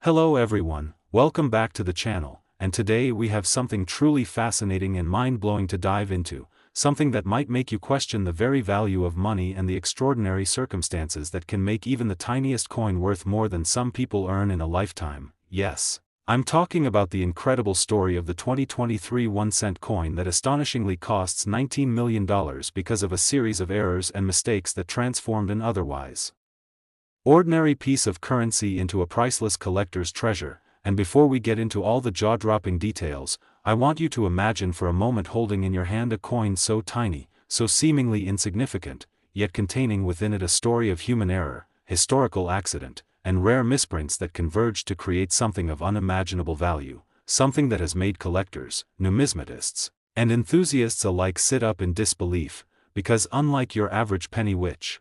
Hello everyone, welcome back to the channel, and today we have something truly fascinating and mind-blowing to dive into, something that might make you question the very value of money and the extraordinary circumstances that can make even the tiniest coin worth more than some people earn in a lifetime. Yes, I'm talking about the incredible story of the 2023 1-cent coin that astonishingly costs $19 million because of a series of errors and mistakes that transformed an otherwise ordinary piece of currency into a priceless collector's treasure. And before we get into all the jaw-dropping details, I want you to imagine for a moment holding in your hand a coin so tiny, so seemingly insignificant, yet containing within it a story of human error, historical accident, and rare misprints that converge to create something of unimaginable value, something that has made collectors, numismatists, and enthusiasts alike sit up in disbelief, because unlike your average penny which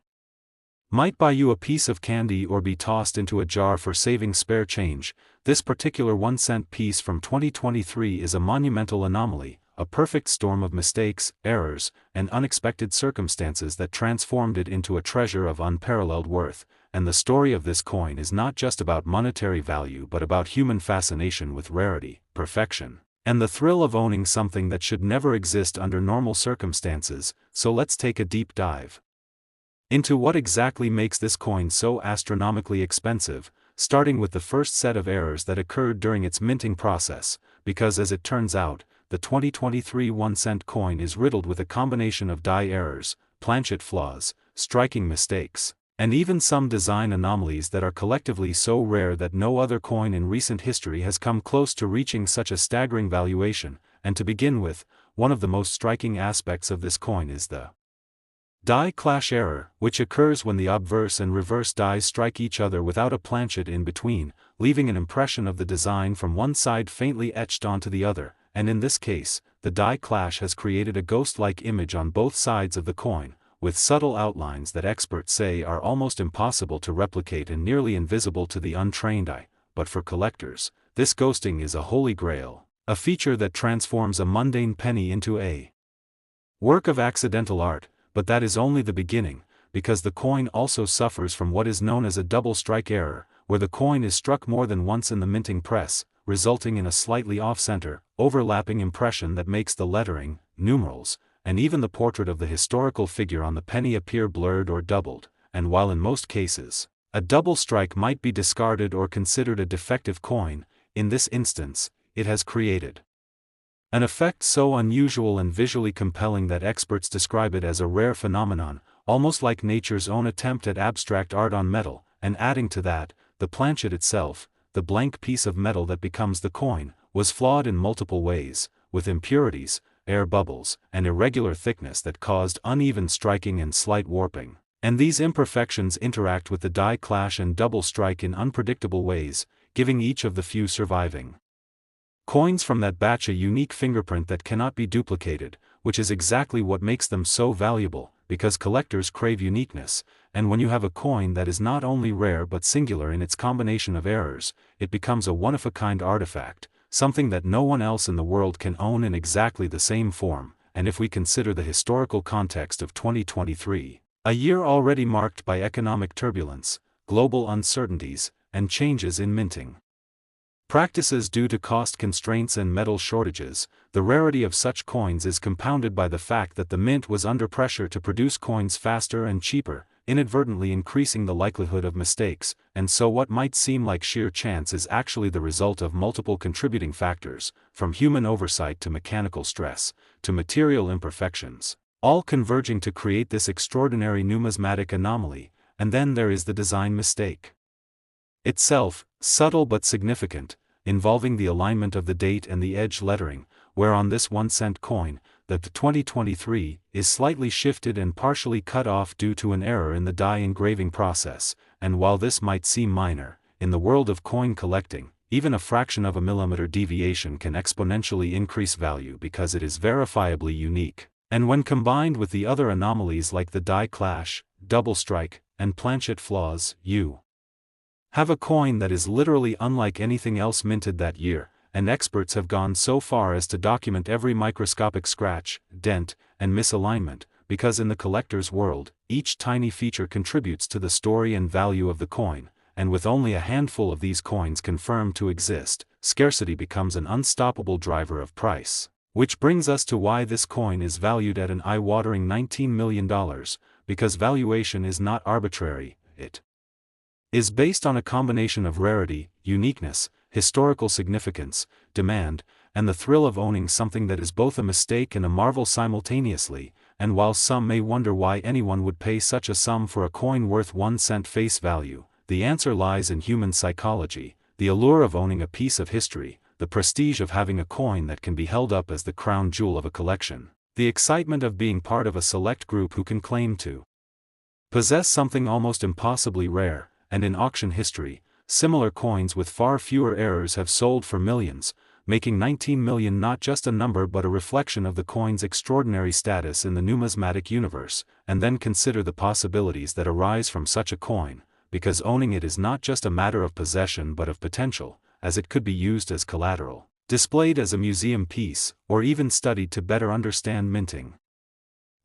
might buy you a piece of candy or be tossed into a jar for saving spare change, this particular 1-cent piece from 2023 is a monumental anomaly, a perfect storm of mistakes, errors, and unexpected circumstances that transformed it into a treasure of unparalleled worth. And the story of this coin is not just about monetary value but about human fascination with rarity, perfection, and the thrill of owning something that should never exist under normal circumstances. So let's take a deep dive into what exactly makes this coin so astronomically expensive, starting with the first set of errors that occurred during its minting process, because as it turns out, the 2023 1-cent coin is riddled with a combination of die errors, planchet flaws, striking mistakes, and even some design anomalies that are collectively so rare that no other coin in recent history has come close to reaching such a staggering valuation. And to begin with, one of the most striking aspects of this coin is the die clash error, which occurs when the obverse and reverse dies strike each other without a planchet in between, leaving an impression of the design from one side faintly etched onto the other. And in this case, the die clash has created a ghost-like image on both sides of the coin, with subtle outlines that experts say are almost impossible to replicate and nearly invisible to the untrained eye. But for collectors, this ghosting is a holy grail, a feature that transforms a mundane penny into a work of accidental art. But that is only the beginning, because the coin also suffers from what is known as a double strike error, where the coin is struck more than once in the minting press, resulting in a slightly off-center, overlapping impression that makes the lettering, numerals, and even the portrait of the historical figure on the penny appear blurred or doubled. And while in most cases, a double strike might be discarded or considered a defective coin, in this instance, it has created an effect so unusual and visually compelling that experts describe it as a rare phenomenon, almost like nature's own attempt at abstract art on metal. And adding to that, the planchet itself, the blank piece of metal that becomes the coin, was flawed in multiple ways, with impurities, air bubbles, and irregular thickness that caused uneven striking and slight warping. And these imperfections interact with the die clash and double strike in unpredictable ways, giving each of the few surviving coins from that batch a unique fingerprint that cannot be duplicated, which is exactly what makes them so valuable, because collectors crave uniqueness. And when you have a coin that is not only rare but singular in its combination of errors, it becomes a one-of-a-kind artifact, something that no one else in the world can own in exactly the same form. And if we consider the historical context of 2023, a year already marked by economic turbulence, global uncertainties, and changes in minting practices due to cost constraints and metal shortages, the rarity of such coins is compounded by the fact that the mint was under pressure to produce coins faster and cheaper, inadvertently increasing the likelihood of mistakes. And so what might seem like sheer chance is actually the result of multiple contributing factors, from human oversight to mechanical stress, to material imperfections, all converging to create this extraordinary numismatic anomaly. And then there is the design mistake itself, subtle but significant, involving the alignment of the date and the edge lettering, where on this 1-cent coin, the 2023 is slightly shifted and partially cut off due to an error in the die engraving process. And while this might seem minor, in the world of coin collecting, even a fraction of a millimeter deviation can exponentially increase value because it is verifiably unique. And when combined with the other anomalies like the die clash, double strike, and planchet flaws, you have a coin that is literally unlike anything else minted that year. And experts have gone so far as to document every microscopic scratch, dent, and misalignment, because in the collector's world, each tiny feature contributes to the story and value of the coin. and with only a handful of these coins confirmed to exist, scarcity becomes an unstoppable driver of price. Which brings us to why this coin is valued at an eye-watering $19 million, because valuation is not arbitrary, it is based on a combination of rarity, uniqueness, historical significance, demand, and the thrill of owning something that is both a mistake and a marvel simultaneously. And while some may wonder why anyone would pay such a sum for a coin worth 1 cent face value, the answer lies in human psychology, the allure of owning a piece of history, the prestige of having a coin that can be held up as the crown jewel of a collection, the excitement of being part of a select group who can claim to possess something almost impossibly rare. And in auction history, similar coins with far fewer errors have sold for millions, making 19 million not just a number but a reflection of the coin's extraordinary status in the numismatic universe. And then consider the possibilities that arise from such a coin, because owning it is not just a matter of possession but of potential, as it could be used as collateral, displayed as a museum piece, or even studied to better understand minting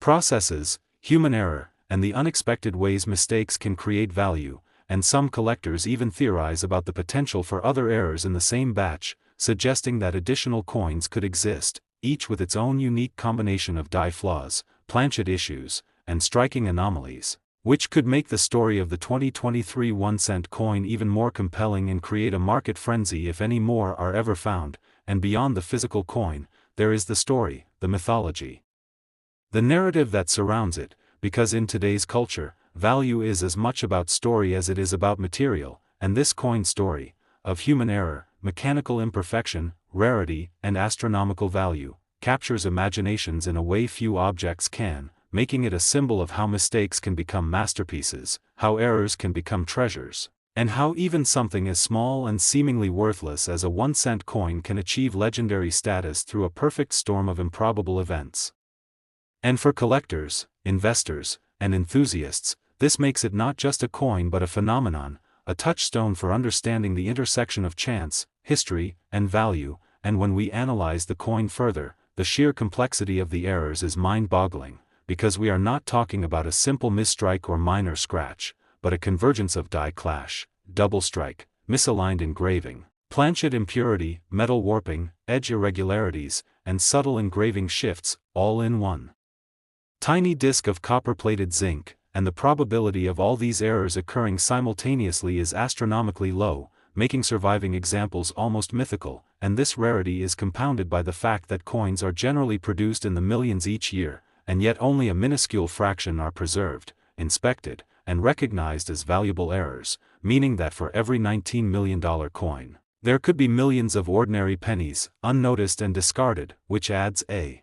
processes, human error, and the unexpected ways mistakes can create value. And some collectors even theorize about the potential for other errors in the same batch, suggesting that additional coins could exist, each with its own unique combination of die flaws, planchet issues, and striking anomalies, which could make the story of the 2023 1-cent coin even more compelling and create a market frenzy if any more are ever found. And beyond the physical coin, there is the story, the mythology, the narrative that surrounds it, because in today's culture, value is as much about story as it is about material, and this coin story, of human error, mechanical imperfection, rarity, and astronomical value, captures imaginations in a way few objects can, making it a symbol of how mistakes can become masterpieces, how errors can become treasures, and how even something as small and seemingly worthless as a 1-cent coin can achieve legendary status through a perfect storm of improbable events. And for collectors, investors, and enthusiasts, this makes it not just a coin but a phenomenon, a touchstone for understanding the intersection of chance, history, and value. And when we analyze the coin further, the sheer complexity of the errors is mind-boggling, because we are not talking about a simple misstrike or minor scratch, but a convergence of die clash, double strike, misaligned engraving, planchet impurity, metal warping, edge irregularities, and subtle engraving shifts, all in one tiny disc of copper-plated zinc. And the probability of all these errors occurring simultaneously is astronomically low, making surviving examples almost mythical. And this rarity is compounded by the fact that coins are generally produced in the millions each year, and yet only a minuscule fraction are preserved, inspected, and recognized as valuable errors, meaning that for every $19 million coin, there could be millions of ordinary pennies, unnoticed and discarded, which adds a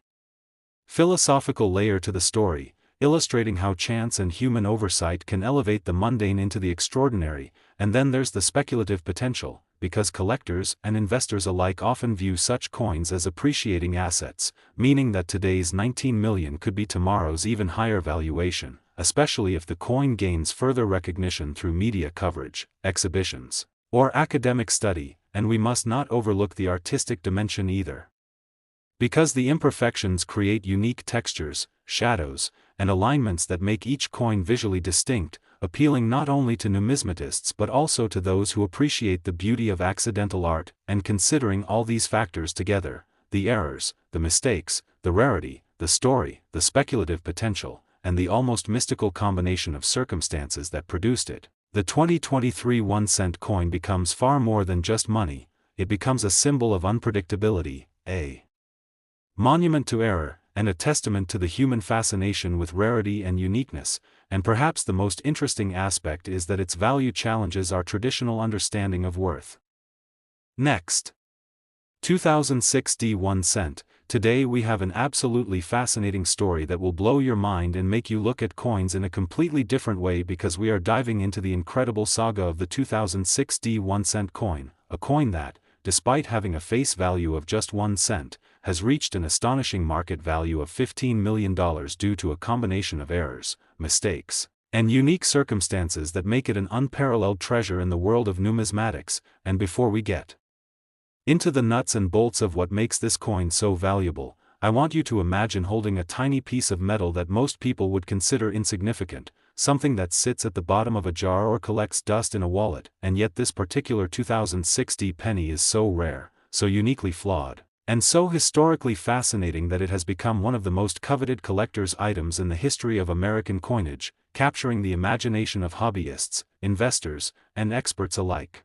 philosophical layer to the story, illustrating how chance and human oversight can elevate the mundane into the extraordinary. And then there's the speculative potential, because collectors and investors alike often view such coins as appreciating assets, meaning that today's 19 million could be tomorrow's even higher valuation, especially if the coin gains further recognition through media coverage, exhibitions, or academic study. And we must not overlook the artistic dimension either, because the imperfections create unique textures, shadows, and alignments that make each coin visually distinct, appealing not only to numismatists but also to those who appreciate the beauty of accidental art. And considering all these factors together, the errors, the mistakes, the rarity, the story, the speculative potential, and the almost mystical combination of circumstances that produced it, the 2023 1-cent coin becomes far more than just money. It becomes a symbol of unpredictability, a monument to error, and a testament to the human fascination with rarity and uniqueness. And perhaps the most interesting aspect is that its value challenges our traditional understanding of worth. Next, 2006 D1 cent. Today we have an absolutely fascinating story that will blow your mind and make you look at coins in a completely different way, because we are diving into the incredible saga of the 2006 D1 cent coin, a coin that, despite having a face value of just 1 cent, has reached an astonishing market value of $15 million due to a combination of errors, mistakes, and unique circumstances that make it an unparalleled treasure in the world of numismatics. And before we get into the nuts and bolts of what makes this coin so valuable, I want you to imagine holding a tiny piece of metal that most people would consider insignificant, something that sits at the bottom of a jar or collects dust in a wallet, and yet this particular 2060 penny is so rare, so uniquely flawed, and so historically fascinating that it has become one of the most coveted collector's items in the history of American coinage, capturing the imagination of hobbyists, investors, and experts alike.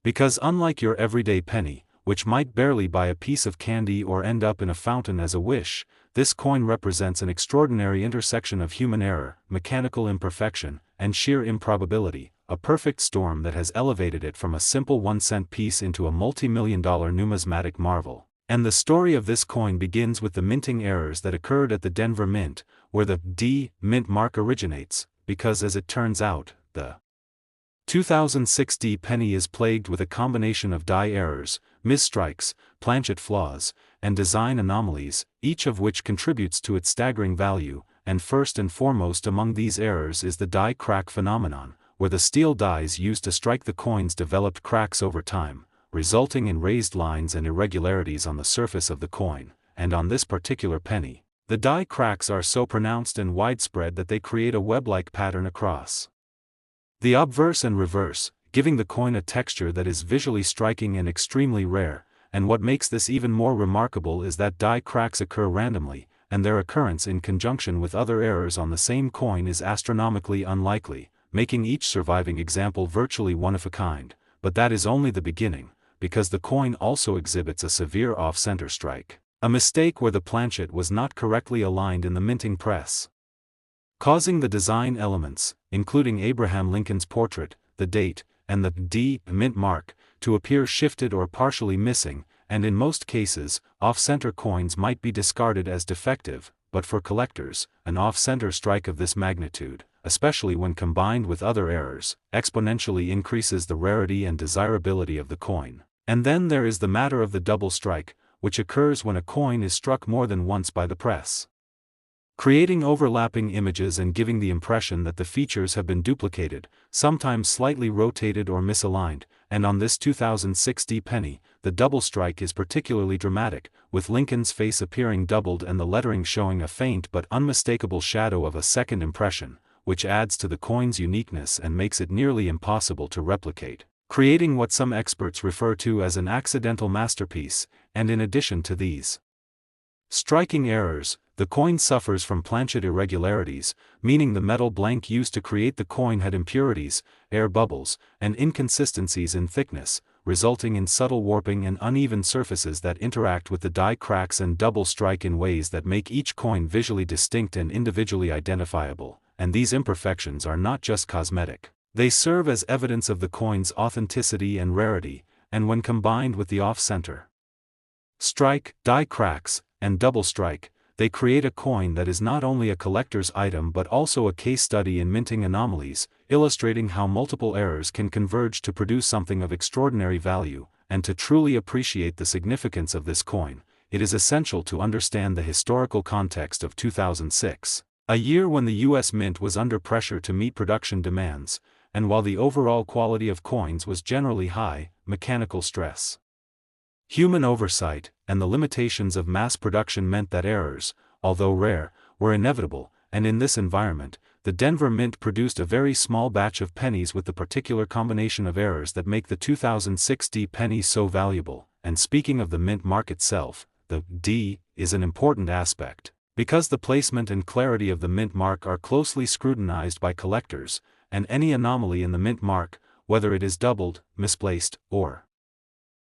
Because unlike your everyday penny, which might barely buy a piece of candy or end up in a fountain as a wish, this coin represents an extraordinary intersection of human error, mechanical imperfection, and sheer improbability, a perfect storm that has elevated it from a simple 1-cent piece into a multi-million-dollar numismatic marvel. And the story of this coin begins with the minting errors that occurred at the Denver Mint, where the D mint mark originates, because as it turns out, the 2060 penny is plagued with a combination of die errors, misstrikes, planchet flaws, and design anomalies, each of which contributes to its staggering value, and first and foremost among these errors is the die crack phenomenon, where the steel dies used to strike the coins developed cracks over time, resulting in raised lines and irregularities on the surface of the coin, and on this particular penny, the die cracks are so pronounced and widespread that they create a web-like pattern across the obverse and reverse, giving the coin a texture that is visually striking and extremely rare, and what makes this even more remarkable is that die cracks occur randomly, and their occurrence in conjunction with other errors on the same coin is astronomically unlikely, making each surviving example virtually one of a kind, but that is only the beginning, because the coin also exhibits a severe off-center strike, a mistake where the planchet was not correctly aligned in the minting press, causing the design elements, including Abraham Lincoln's portrait, the date, and the D mint mark, to appear shifted or partially missing, and in most cases, off-center coins might be discarded as defective, but for collectors, an off-center strike of this magnitude, especially when combined with other errors, exponentially increases the rarity and desirability of the coin. And then there is the matter of the double strike, which occurs when a coin is struck more than once by the press, creating overlapping images and giving the impression that the features have been duplicated, sometimes slightly rotated or misaligned, and on this 2060 penny, the double strike is particularly dramatic, with Lincoln's face appearing doubled and the lettering showing a faint but unmistakable shadow of a second impression, which adds to the coin's uniqueness and makes it nearly impossible to replicate, creating what some experts refer to as an accidental masterpiece. And in addition to these striking errors, the coin suffers from planchet irregularities, meaning the metal blank used to create the coin had impurities, air bubbles, and inconsistencies in thickness, resulting in subtle warping and uneven surfaces that interact with the die cracks and double strike in ways that make each coin visually distinct and individually identifiable. And these imperfections are not just cosmetic. They serve as evidence of the coin's authenticity and rarity, and when combined with the off-center strike, die cracks, and double strike, they create a coin that is not only a collector's item but also a case study in minting anomalies, illustrating how multiple errors can converge to produce something of extraordinary value. And to truly appreciate the significance of this coin, it is essential to understand the historical context of 2006, a year when the U.S. Mint was under pressure to meet production demands, and while the overall quality of coins was generally high, mechanical stress, human oversight, and the limitations of mass production meant that errors, although rare, were inevitable, and in this environment, the Denver Mint produced a very small batch of pennies with the particular combination of errors that make the 2060 penny so valuable. And speaking of the mint mark itself, the D is an important aspect, because the placement and clarity of the mint mark are closely scrutinized by collectors, and any anomaly in the mint mark, whether it is doubled, misplaced, or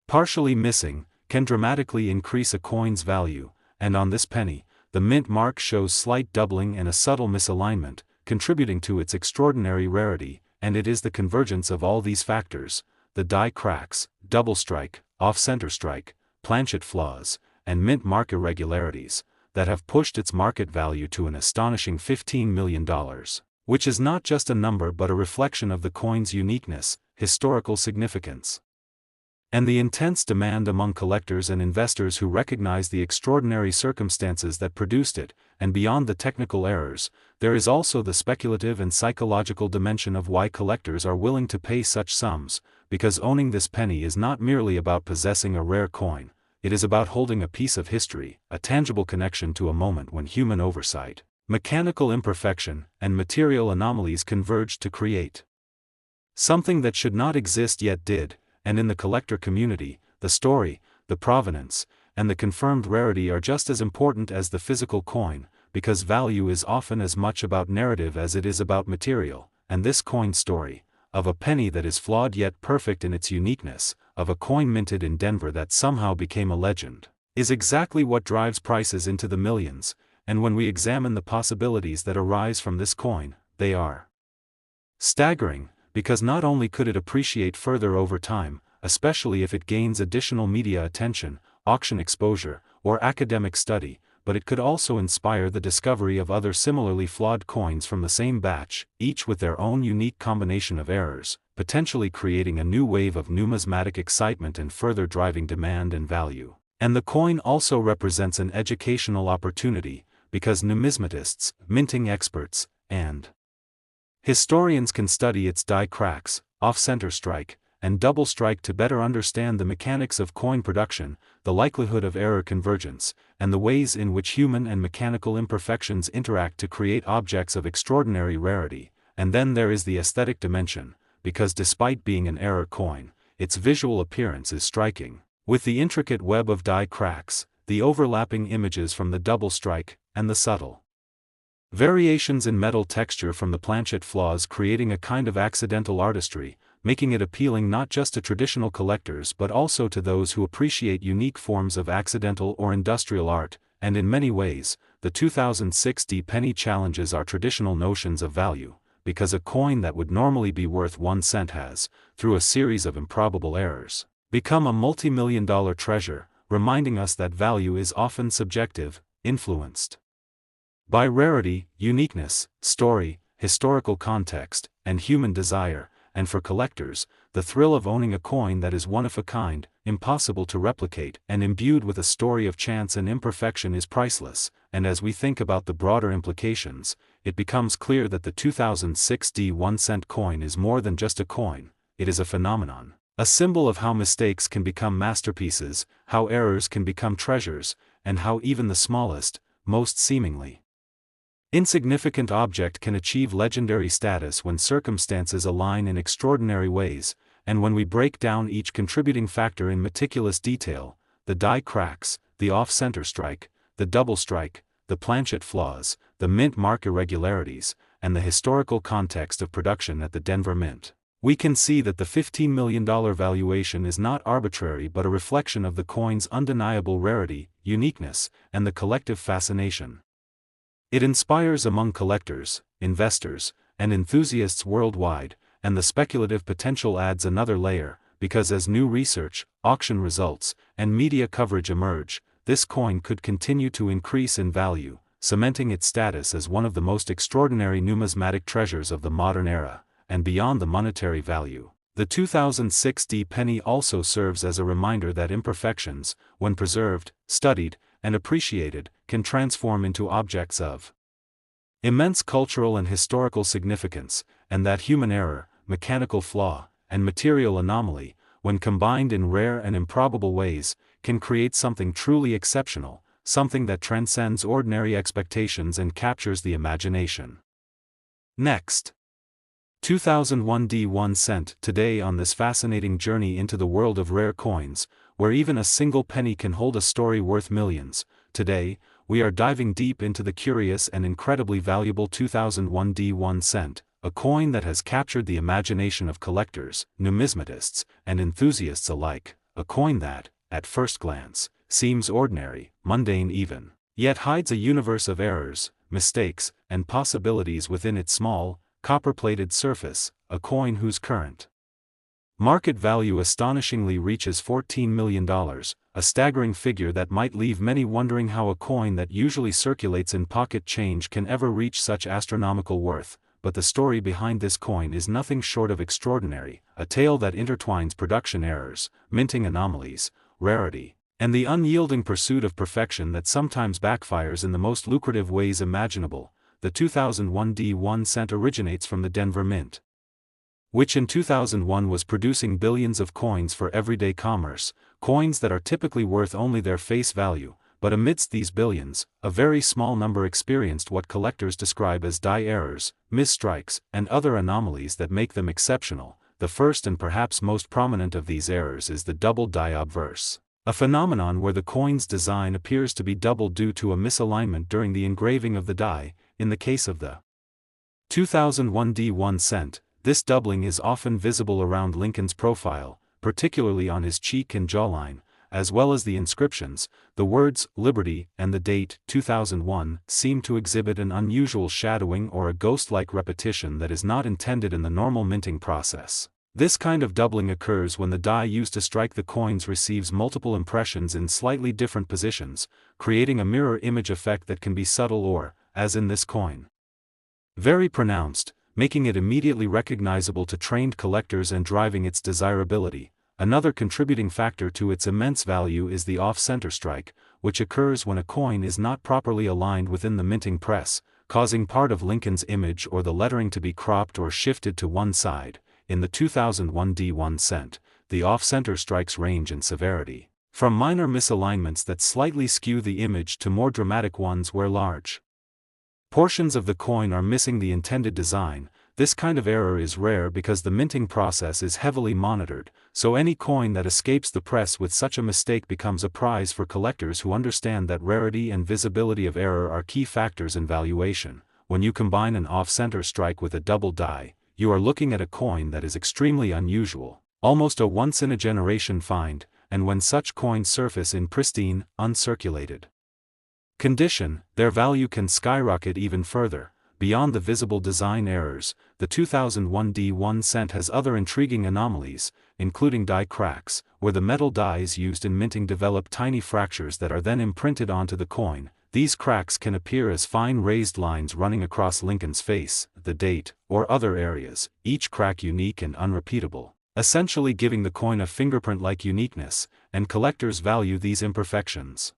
partially missing, can dramatically increase a coin's value. And on this penny, the mint mark shows slight doubling and a subtle misalignment, contributing to its extraordinary rarity. And it is the convergence of all these factors, the die cracks, double strike, off-center strike, planchet flaws, and mint mark irregularities, that have pushed its market value to an astonishing $15 million, which is not just a number but a reflection of the coin's uniqueness, historical significance, and the intense demand among collectors and investors who recognize the extraordinary circumstances that produced it. And beyond the technical errors, there is also the speculative and psychological dimension of why collectors are willing to pay such sums, because owning this penny is not merely about possessing a rare coin, it is about holding a piece of history, a tangible connection to a moment when human oversight, Mechanical imperfection and material anomalies converged to create something that should not exist yet did, and in the collector community, the story, the provenance, and the confirmed rarity are just as important as the physical coin, because value is often as much about narrative as it is about material, and this coin story, of a penny that is flawed yet perfect in its uniqueness, of a coin minted in Denver that somehow became a legend, is exactly what drives prices into the millions, and when we examine the possibilities that arise from this coin, they are staggering, because not only could it appreciate further over time, especially if it gains additional media attention, auction exposure, or academic study, but it could also inspire the discovery of other similarly flawed coins from the same batch, each with their own unique combination of errors, potentially creating a new wave of numismatic excitement and further driving demand and value. And the coin also represents an educational opportunity, because numismatists, minting experts, and historians can study its die cracks, off-center strike, and double strike to better understand the mechanics of coin production, the likelihood of error convergence, and the ways in which human and mechanical imperfections interact to create objects of extraordinary rarity. And then there is the aesthetic dimension, because despite being an error coin, its visual appearance is striking, with the intricate web of die cracks, the overlapping images from the double strike, and the subtle variations in metal texture from the planchet flaws creating a kind of accidental artistry, making it appealing not just to traditional collectors but also to those who appreciate unique forms of accidental or industrial art, and in many ways, the 2060 penny challenges our traditional notions of value, because a coin that would normally be worth 1 cent has, through a series of improbable errors, become a multi-million-dollar treasure, reminding us that value is often subjective, influenced by rarity, uniqueness, story, historical context, and human desire, and for collectors, the thrill of owning a coin that is one of a kind, impossible to replicate, and imbued with a story of chance and imperfection is priceless. And as we think about the broader implications, it becomes clear that the 2006 1-cent coin is more than just a coin, it is a phenomenon. A symbol of how mistakes can become masterpieces, how errors can become treasures, and how even the smallest, most seemingly insignificant object can achieve legendary status when circumstances align in extraordinary ways, and when we break down each contributing factor in meticulous detail, the die cracks, the off-center strike, the double strike, the planchet flaws, the mint mark irregularities, and the historical context of production at the Denver Mint, we can see that the $15 million valuation is not arbitrary but a reflection of the coin's undeniable rarity, uniqueness, and the collective fascination it inspires among collectors, investors, and enthusiasts worldwide, and the speculative potential adds another layer, because as new research, auction results, and media coverage emerge, this coin could continue to increase in value, cementing its status as one of the most extraordinary numismatic treasures of the modern era. And beyond the monetary value, the 2006 penny also serves as a reminder that imperfections, when preserved, studied, and appreciated, can transform into objects of immense cultural and historical significance, and that human error, mechanical flaw, and material anomaly, when combined in rare and improbable ways, can create something truly exceptional, something that transcends ordinary expectations and captures the imagination. Next, 2001 1 cent. Today on this fascinating journey into the world of rare coins, where even a single penny can hold a story worth millions, today, we are diving deep into the curious and incredibly valuable 2001 1 cent, a coin that has captured the imagination of collectors, numismatists, and enthusiasts alike, a coin that, at first glance, seems ordinary, mundane even, yet hides a universe of errors, mistakes, and possibilities within its small, copper-plated surface, a coin whose current market value astonishingly reaches $14 million, a staggering figure that might leave many wondering how a coin that usually circulates in pocket change can ever reach such astronomical worth. But the story behind this coin is nothing short of extraordinary, a tale that intertwines production errors, minting anomalies, rarity, and the unyielding pursuit of perfection that sometimes backfires in the most lucrative ways imaginable. The 2001 1 cent originates from the Denver Mint, which in 2001 was producing billions of coins for everyday commerce, coins that are typically worth only their face value, but amidst these billions, a very small number experienced what collectors describe as die errors, misstrikes, and other anomalies that make them exceptional. The first and perhaps most prominent of these errors is the double die obverse, a phenomenon where the coin's design appears to be doubled due to a misalignment during the engraving of the die. In the case of the 2001 D1 cent, this doubling is often visible around Lincoln's profile, particularly on his cheek and jawline, as well as the inscriptions. The words "Liberty" and the date 2001 seem to exhibit an unusual shadowing or a ghost-like repetition that is not intended in the normal minting process. This kind of doubling occurs when the die used to strike the coins receives multiple impressions in slightly different positions, creating a mirror image effect that can be subtle or, as in this coin, very pronounced, making it immediately recognizable to trained collectors and driving its desirability. Another contributing factor to its immense value is the off-center strike, which occurs when a coin is not properly aligned within the minting press, causing part of Lincoln's image or the lettering to be cropped or shifted to one side. In the 2001 D1 cent, the off-center strikes range in severity, from minor misalignments that slightly skew the image to more dramatic ones where large portions of the coin are missing the intended design. This kind of error is rare because the minting process is heavily monitored, so any coin that escapes the press with such a mistake becomes a prize for collectors who understand that rarity and visibility of error are key factors in valuation. When you combine an off-center strike with a double die, you are looking at a coin that is extremely unusual, almost a once-in-a-generation find, and when such coins surface in pristine, uncirculated condition, their value can skyrocket even further. Beyond the visible design errors, the 2001 D1 cent has other intriguing anomalies, including die cracks, where the metal dies used in minting develop tiny fractures that are then imprinted onto the coin. These cracks can appear as fine raised lines running across Lincoln's face, the date, or other areas, each crack unique and unrepeatable, essentially giving the coin a fingerprint-like uniqueness, and collectors value these imperfections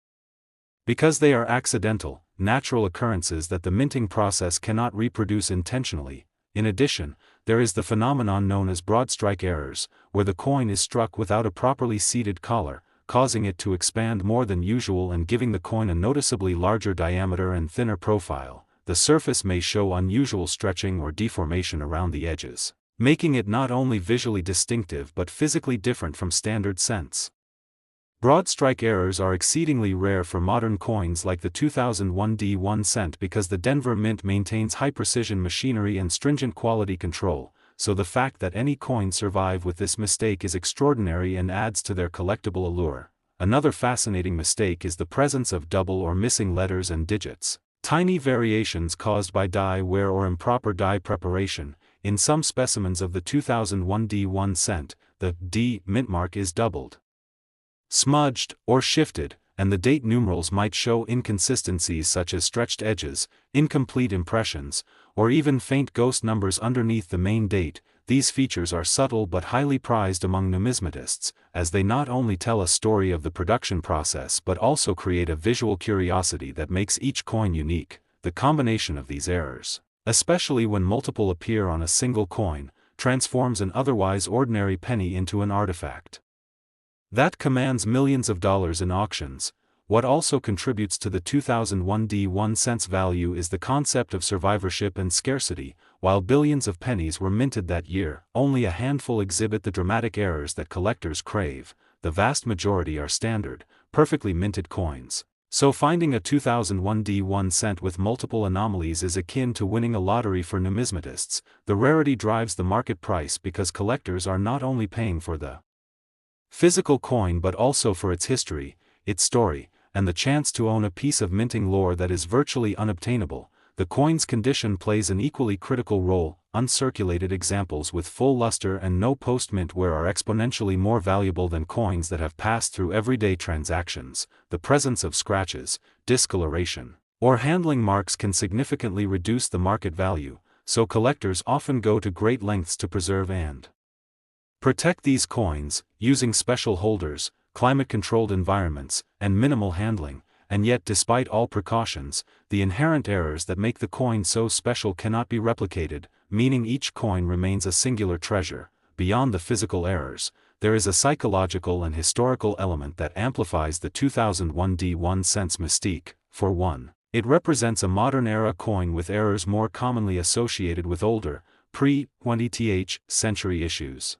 because they are accidental, natural occurrences that the minting process cannot reproduce intentionally. In addition, there is the phenomenon known as broad strike errors, where the coin is struck without a properly seated collar, causing it to expand more than usual and giving the coin a noticeably larger diameter and thinner profile. The surface may show unusual stretching or deformation around the edges, making it not only visually distinctive but physically different from standard cents. Broad strike errors are exceedingly rare for modern coins like the 2001 D1 cent because the Denver Mint maintains high-precision machinery and stringent quality control, so the fact that any coins survive with this mistake is extraordinary and adds to their collectible allure. Another fascinating mistake is the presence of double or missing letters and digits, tiny variations caused by die wear or improper die preparation. In some specimens of the 2001 D1 cent, the D mint mark is doubled, smudged, or shifted, and the date numerals might show inconsistencies such as stretched edges, incomplete impressions, or even faint ghost numbers underneath the main date. These features are subtle but highly prized among numismatists, as they not only tell a story of the production process but also create a visual curiosity that makes each coin unique. The combination of these errors, especially when multiple appear on a single coin, transforms an otherwise ordinary penny into an artifact that commands millions of dollars in auctions. What also contributes to the 2001 D1 cent's value is the concept of survivorship and scarcity. While billions of pennies were minted that year, only a handful exhibit the dramatic errors that collectors crave. The vast majority are standard, perfectly minted coins. So finding a 2001 D1 cent with multiple anomalies is akin to winning a lottery for numismatists. The rarity drives the market price because collectors are not only paying for the physical coin but also for its history, its story, and the chance to own a piece of minting lore that is virtually unobtainable. The coin's condition plays an equally critical role. Uncirculated examples with full luster and no post-mint wear are exponentially more valuable than coins that have passed through everyday transactions. The presence of scratches, discoloration, or handling marks can significantly reduce the market value, so collectors often go to great lengths to preserve and protect these coins, using special holders, climate-controlled environments, and minimal handling. And yet, despite all precautions, the inherent errors that make the coin so special cannot be replicated, meaning each coin remains a singular treasure. Beyond the physical errors, there is a psychological and historical element that amplifies the 2001 D1 cents mystique. For one, it represents a modern-era coin with errors more commonly associated with older, pre-20th century issues,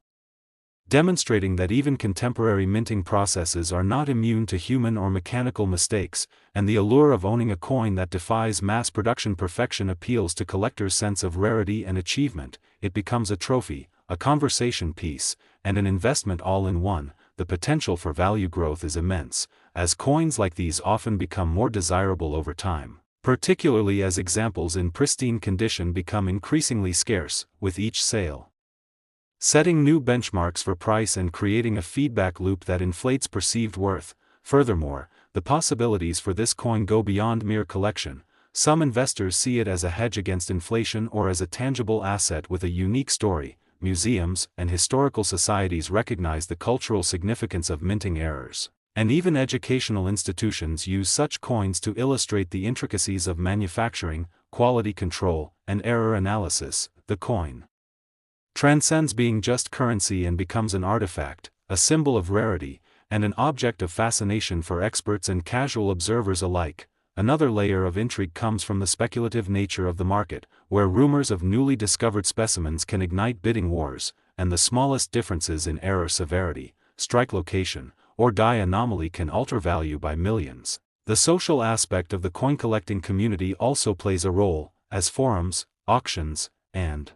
demonstrating that even contemporary minting processes are not immune to human or mechanical mistakes, and the allure of owning a coin that defies mass production perfection appeals to collectors' sense of rarity and achievement. It becomes a trophy, a conversation piece, and an investment all in one. The potential for value growth is immense, as coins like these often become more desirable over time, particularly as examples in pristine condition become increasingly scarce with each sale, setting new benchmarks for price and creating a feedback loop that inflates perceived worth. Furthermore, the possibilities for this coin go beyond mere collection. Some investors see it as a hedge against inflation or as a tangible asset with a unique story. Museums and historical societies recognize the cultural significance of minting errors, and even educational institutions use such coins to illustrate the intricacies of manufacturing, quality control, and error analysis. The coin transcends being just currency and becomes an artifact, a symbol of rarity, and an object of fascination for experts and casual observers alike. Another layer of intrigue comes from the speculative nature of the market, where rumors of newly discovered specimens can ignite bidding wars, and the smallest differences in error severity, strike location, or die anomaly can alter value by millions. The social aspect of the coin collecting community also plays a role, as forums, auctions, and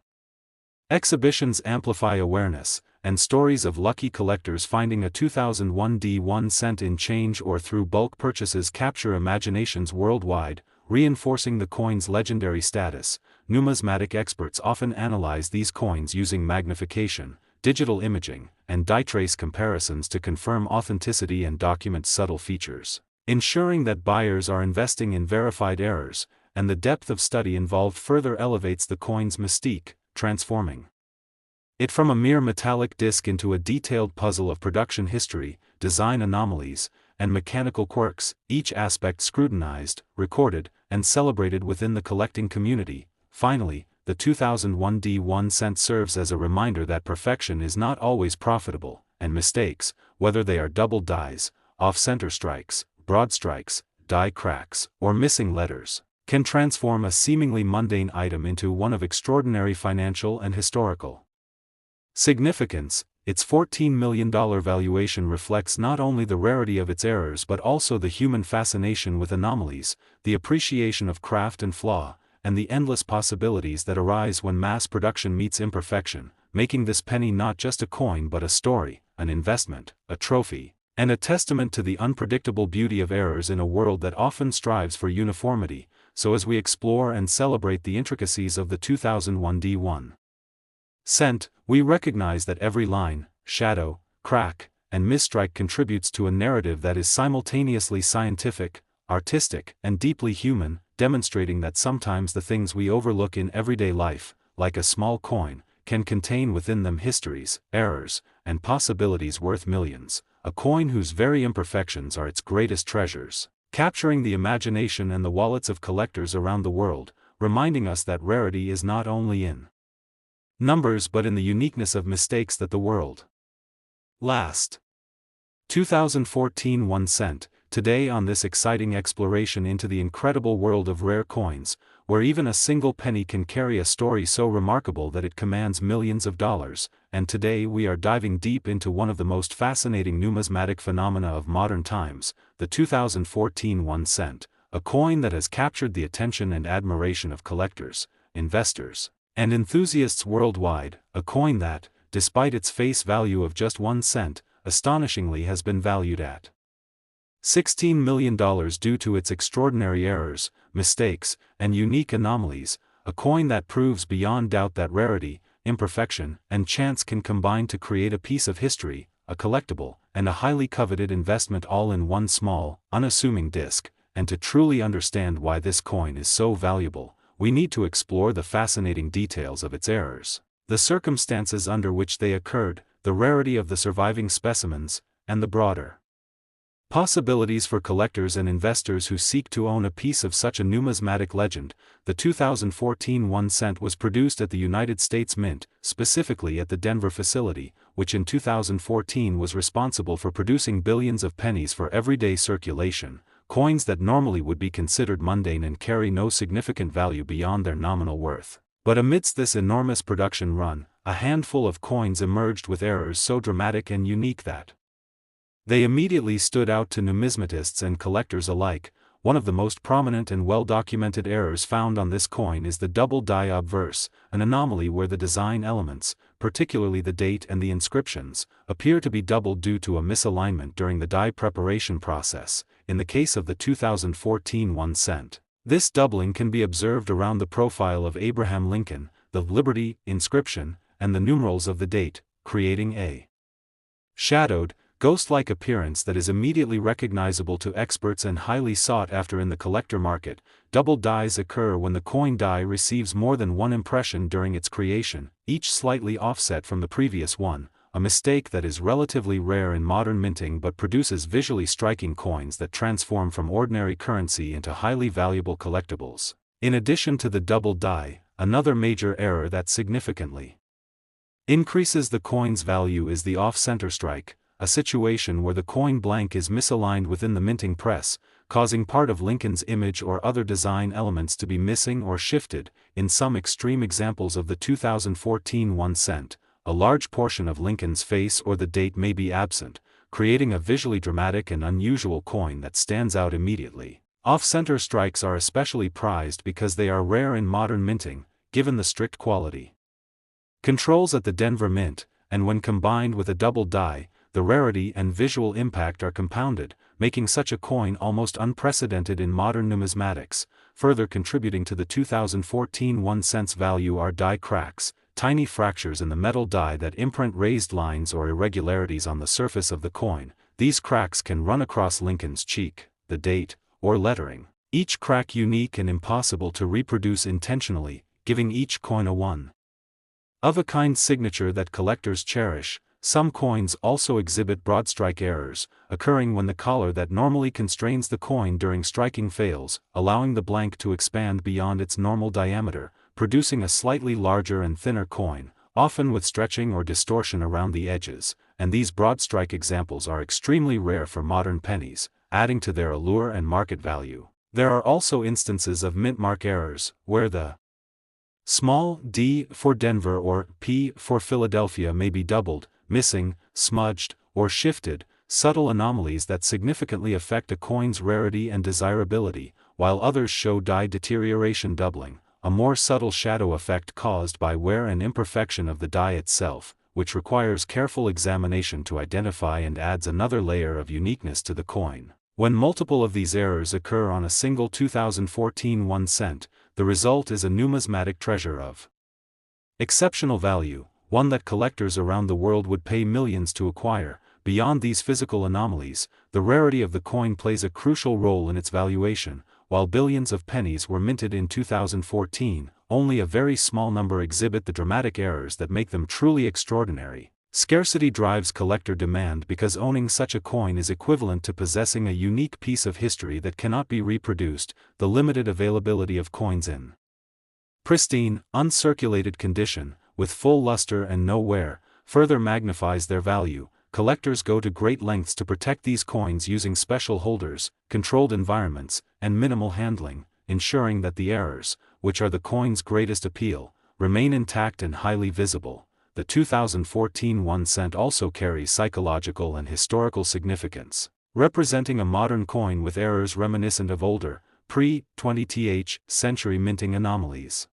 exhibitions amplify awareness, and stories of lucky collectors finding a 2001 D1 cent in change or through bulk purchases capture imaginations worldwide, reinforcing the coin's legendary status. Numismatic experts often analyze these coins using magnification, digital imaging, and die trace comparisons to confirm authenticity and document subtle features, ensuring that buyers are investing in verified errors, and the depth of study involved further elevates the coin's mystique, transforming it from a mere metallic disc into a detailed puzzle of production history, design anomalies, and mechanical quirks, each aspect scrutinized, recorded, and celebrated within the collecting community. Finally, the 2001 D1 cent serves as a reminder that perfection is not always profitable, and mistakes, whether they are double dies, off-center strikes, broad strikes, die cracks, or missing letters, can transform a seemingly mundane item into one of extraordinary financial and historical significance. Its $14 million valuation reflects not only the rarity of its errors but also the human fascination with anomalies, the appreciation of craft and flaw, and the endless possibilities that arise when mass production meets imperfection, making this penny not just a coin but a story, an investment, a trophy, and a testament to the unpredictable beauty of errors in a world that often strives for uniformity. So as we explore and celebrate the intricacies of the 2001 D1 cent, we recognize that every line, shadow, crack, and misstrike contributes to a narrative that is simultaneously scientific, artistic, and deeply human, demonstrating that sometimes the things we overlook in everyday life, like a small coin, can contain within them histories, errors, and possibilities worth millions. A coin whose very imperfections are its greatest treasures, capturing the imagination and the wallets of collectors around the world, reminding us that rarity is not only in numbers but in the uniqueness of mistakes that the world last. 2014 1 cent. Today on this exciting exploration into the incredible world of rare coins, where even a single penny can carry a story so remarkable that it commands millions of dollars, and today we are diving deep into one of the most fascinating numismatic phenomena of modern times, the 2014 1 cent, a coin that has captured the attention and admiration of collectors, investors, and enthusiasts worldwide, a coin that, despite its face value of just 1 cent, astonishingly has been valued at $16 million due to its extraordinary errors, mistakes, and unique anomalies, a coin that proves beyond doubt that rarity, imperfection, and chance can combine to create a piece of history, a collectible, and a highly coveted investment all in one small, unassuming disc. And to truly understand why this coin is so valuable, we need to explore the fascinating details of its errors, the circumstances under which they occurred, the rarity of the surviving specimens, and the broader Possibilities for collectors and investors who seek to own a piece of such a numismatic legend. The 2014 1 cent was produced at the United States Mint, specifically at the Denver facility, which in 2014 was responsible for producing billions of pennies for everyday circulation, coins that normally would be considered mundane and carry no significant value beyond their nominal worth. But amidst this enormous production run, a handful of coins emerged with errors so dramatic and unique that they immediately stood out to numismatists and collectors alike. One of the most prominent and well-documented errors found on this coin is the double die obverse, an anomaly where the design elements, particularly the date and the inscriptions, appear to be doubled due to a misalignment during the die preparation process. In the case of the 2014 1 cent, this doubling can be observed around the profile of Abraham Lincoln, the Liberty inscription, and the numerals of the date, creating a shadowed, ghost-like appearance that is immediately recognizable to experts and highly sought after in the collector market. Double dies occur when the coin die receives more than one impression during its creation, each slightly offset from the previous one, a mistake that is relatively rare in modern minting but produces visually striking coins that transform from ordinary currency into highly valuable collectibles. In addition to the double die, another major error that significantly increases the coin's value is the off-center strike, a situation where the coin blank is misaligned within the minting press, causing part of Lincoln's image or other design elements to be missing or shifted. In some extreme examples of the 2014 1 cent, a large portion of Lincoln's face or the date may be absent, creating a visually dramatic and unusual coin that stands out immediately. Off-center strikes are especially prized because they are rare in modern minting, given the strict quality controls at the Denver Mint, and when combined with a double die, the rarity and visual impact are compounded, making such a coin almost unprecedented in modern numismatics. Further contributing to the 2014 1 cent's value are die cracks, tiny fractures in the metal die that imprint raised lines or irregularities on the surface of the coin. These cracks can run across Lincoln's cheek, the date, or lettering, each crack unique and impossible to reproduce intentionally, giving each coin a one-of-a-kind signature that collectors cherish. Some coins also exhibit broad strike errors, occurring when the collar that normally constrains the coin during striking fails, allowing the blank to expand beyond its normal diameter, producing a slightly larger and thinner coin, often with stretching or distortion around the edges, and these broad strike examples are extremely rare for modern pennies, adding to their allure and market value. There are also instances of mint mark errors, where the small d for Denver or p for Philadelphia may be doubled, missing, smudged, or shifted, subtle anomalies that significantly affect a coin's rarity and desirability, while others show die deterioration doubling, a more subtle shadow effect caused by wear and imperfection of the die itself, which requires careful examination to identify and adds another layer of uniqueness to the coin. When multiple of these errors occur on a single 2014 1 cent, the result is a numismatic treasure of exceptional value, one that collectors around the world would pay millions to acquire. Beyond these physical anomalies, the rarity of the coin plays a crucial role in its valuation. While billions of pennies were minted in 2014, only a very small number exhibit the dramatic errors that make them truly extraordinary. Scarcity drives collector demand because owning such a coin is equivalent to possessing a unique piece of history that cannot be reproduced. The limited availability of coins in pristine, uncirculated condition, with full luster and no wear, further magnifies their value. Collectors go to great lengths to protect these coins using special holders, controlled environments, and minimal handling, ensuring that the errors, which are the coin's greatest appeal, remain intact and highly visible. The 2014 1 cent also carries psychological and historical significance, representing a modern coin with errors reminiscent of older, pre-20th century minting anomalies,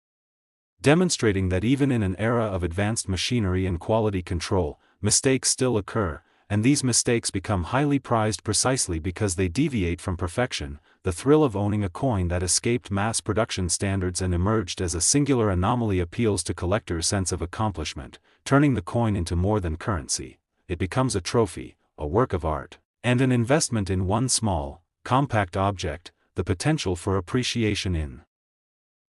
demonstrating that even in an era of advanced machinery and quality control, mistakes still occur, and these mistakes become highly prized precisely because they deviate from perfection. The thrill of owning a coin that escaped mass production standards and emerged as a singular anomaly appeals to collectors' sense of accomplishment, turning the coin into more than currency. It becomes a trophy, a work of art, and an investment in one small, compact object. The potential for appreciation in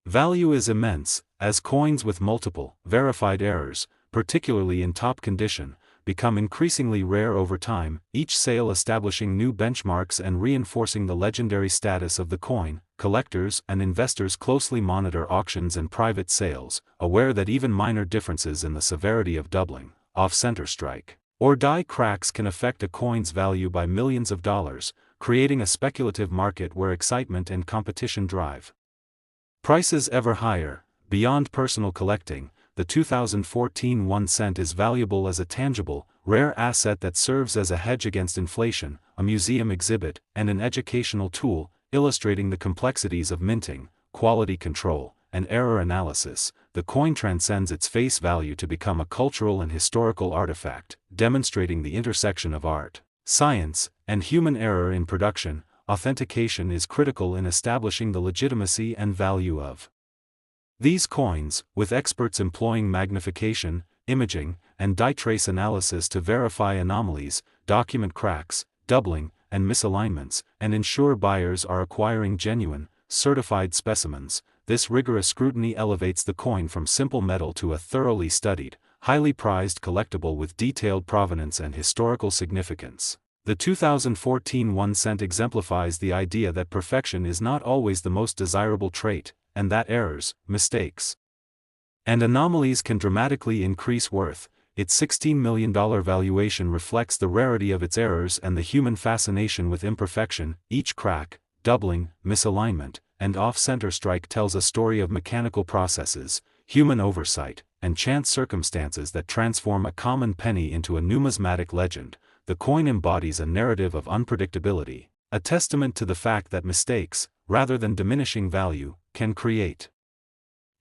value is immense, as coins with multiple, verified errors, particularly in top condition, become increasingly rare over time, each sale establishing new benchmarks and reinforcing the legendary status of the coin. Collectors and investors closely monitor auctions and private sales, aware that even minor differences in the severity of doubling, off-center strike, or die cracks can affect a coin's value by millions of dollars, creating a speculative market where excitement and competition drive prices ever higher. Beyond personal collecting, the 2014 1 cent is valuable as a tangible, rare asset that serves as a hedge against inflation, a museum exhibit, and an educational tool, illustrating the complexities of minting, quality control, and error analysis. The coin transcends its face value to become a cultural and historical artifact, demonstrating the intersection of art, science, and human error in production. Authentication is critical in establishing the legitimacy and value of these coins, with experts employing magnification, imaging, and die trace analysis to verify anomalies, document cracks, doubling, and misalignments, and ensure buyers are acquiring genuine, certified specimens. This rigorous scrutiny elevates the coin from simple metal to a thoroughly studied, highly prized collectible with detailed provenance and historical significance. The 2014 1 cent exemplifies the idea that perfection is not always the most desirable trait, and that errors, mistakes, and anomalies can dramatically increase worth. Its $16 million valuation reflects the rarity of its errors and the human fascination with imperfection. Each crack, doubling, misalignment, and off-center strike tells a story of mechanical processes, human oversight, and chance circumstances that transform a common penny into a numismatic legend. The coin embodies a narrative of unpredictability, a testament to the fact that mistakes, rather than diminishing value, can create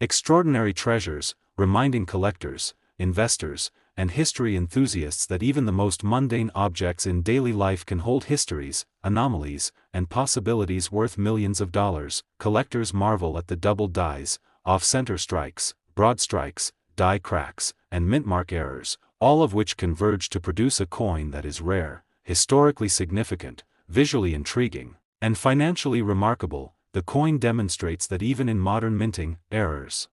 extraordinary treasures, reminding collectors, investors, and history enthusiasts that even the most mundane objects in daily life can hold histories, anomalies, and possibilities worth millions of dollars. Collectors marvel at the doubled dies, off-center strikes, broad strikes, die cracks, and mintmark errors, all of which converge to produce a coin that is rare, historically significant, visually intriguing, and financially remarkable. The coin demonstrates that even in modern minting, errors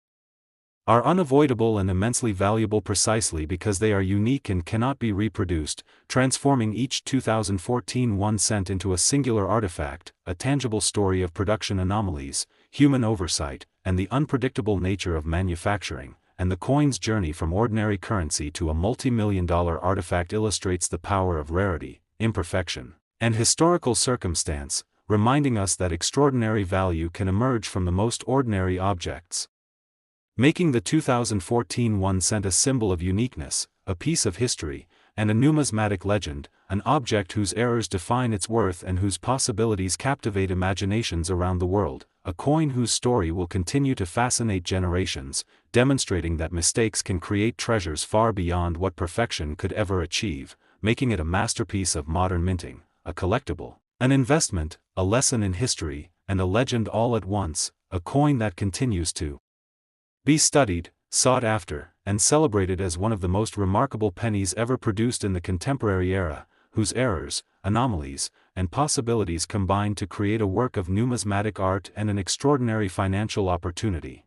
are unavoidable and immensely valuable precisely because they are unique and cannot be reproduced, transforming each 2014 1 cent into a singular artifact, a tangible story of production anomalies, human oversight, and the unpredictable nature of manufacturing. And the coin's journey from ordinary currency to a multi-million-dollar artifact illustrates the power of rarity, imperfection, and historical circumstance, reminding us that extraordinary value can emerge from the most ordinary objects, making the 2014 1 cent a symbol of uniqueness, a piece of history, and a numismatic legend, an object whose errors define its worth and whose possibilities captivate imaginations around the world, a coin whose story will continue to fascinate generations, demonstrating that mistakes can create treasures far beyond what perfection could ever achieve, making it a masterpiece of modern minting, a collectible, an investment, a lesson in history, and a legend all at once, a coin that continues to be studied, sought after, and celebrated as one of the most remarkable pennies ever produced in the contemporary era, whose errors, anomalies, and possibilities combine to create a work of numismatic art and an extraordinary financial opportunity.